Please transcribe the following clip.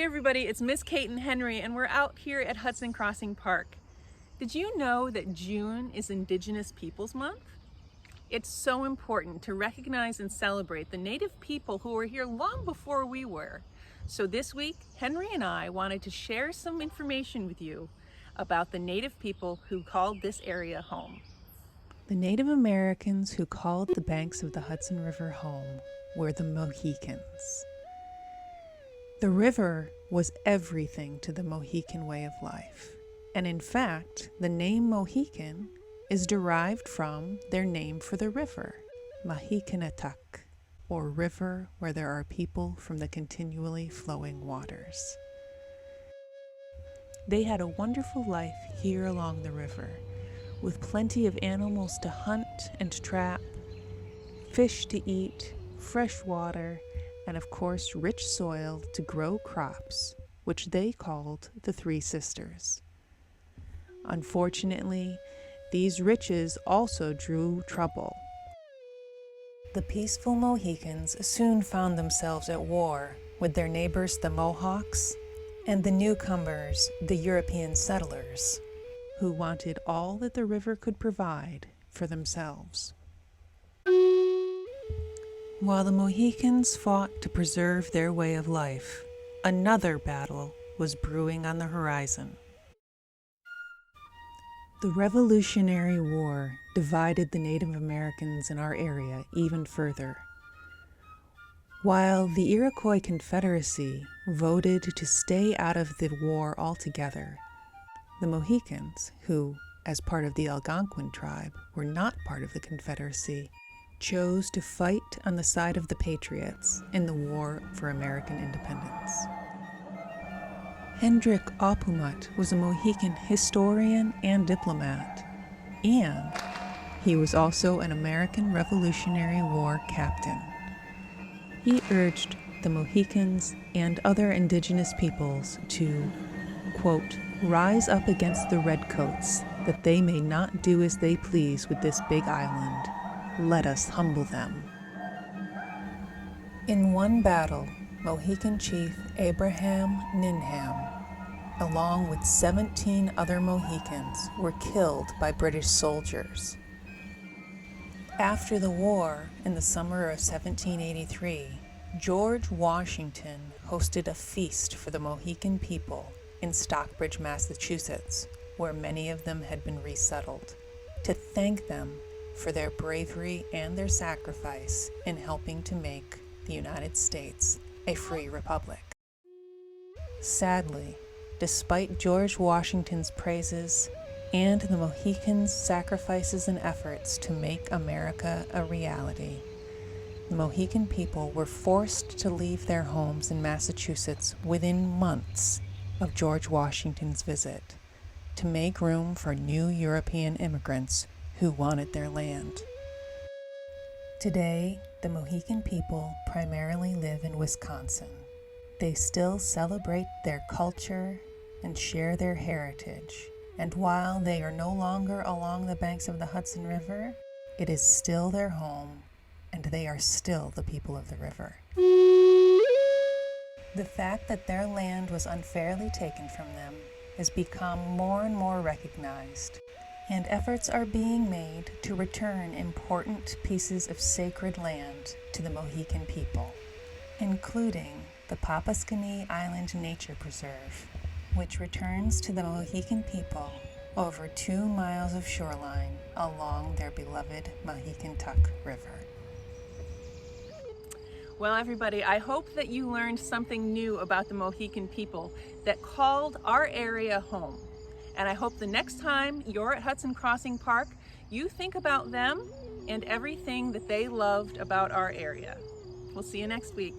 Hey everybody, it's Miss Kate and Henry, and we're out here at Hudson Crossing Park. Did you know that June is Indigenous Peoples Month? It's so important to recognize and celebrate the Native people who were here long before we were. So this week, Henry and I wanted to share some information with you about the Native people who called this area home. The Native Americans who called the banks of the Hudson River home were the Mohicans. The river was everything to the Mohican way of life, and in fact, the name Mohican is derived from their name for the river, Mahikanatuk, or river where there are people from the continually flowing waters. They had a wonderful life here along the river, with plenty of animals to hunt and trap, fish to eat, fresh water, and of course rich soil to grow crops, which they called the Three Sisters. Unfortunately, these riches also drew trouble. The peaceful Mohicans soon found themselves at war with their neighbors the Mohawks and the newcomers, the European settlers, who wanted all that the river could provide for themselves. While the Mohicans fought to preserve their way of life, another battle was brewing on the horizon. The Revolutionary War divided the Native Americans in our area even further. While the Iroquois Confederacy voted to stay out of the war altogether, the Mohicans, who, as part of the Algonquin tribe, were not part of the Confederacy, chose to fight on the side of the Patriots in the War for American Independence. Hendrik Opumut was a Mohican historian and diplomat, and he was also an American Revolutionary War captain. He urged the Mohicans and other indigenous peoples to, quote, rise up against the redcoats, that they may not do as they please with this big island. Let us humble them. In one battle, Mohican chief Abraham Ninham, along with 17 other Mohicans, were killed by British soldiers. After the war, in the summer of 1783, George Washington hosted a feast for the Mohican people in Stockbridge, Massachusetts, where many of them had been resettled, to thank them for their bravery and their sacrifice in helping to make the United States a free republic. Sadly, despite George Washington's praises and the Mohicans' sacrifices and efforts to make America a reality, the Mohican people were forced to leave their homes in Massachusetts within months of George Washington's visit to make room for new European immigrants who wanted their land. Today, the Mohican people primarily live in Wisconsin. They still celebrate their culture and share their heritage, and while they are no longer along the banks of the Hudson River, it is still their home, and they are still the people of the river. The fact that their land was unfairly taken from them has become more and more recognized, and efforts are being made to return important pieces of sacred land to the Mohican people, including the Papascani Island Nature Preserve, which returns to the Mohican people over 2 miles of shoreline along their beloved Mahikanatuk River. Well, everybody, I hope that you learned something new about the Mohican people that called our area home. And I hope the next time you're at Hudson Crossing Park, you think about them and everything that they loved about our area. We'll see you next week.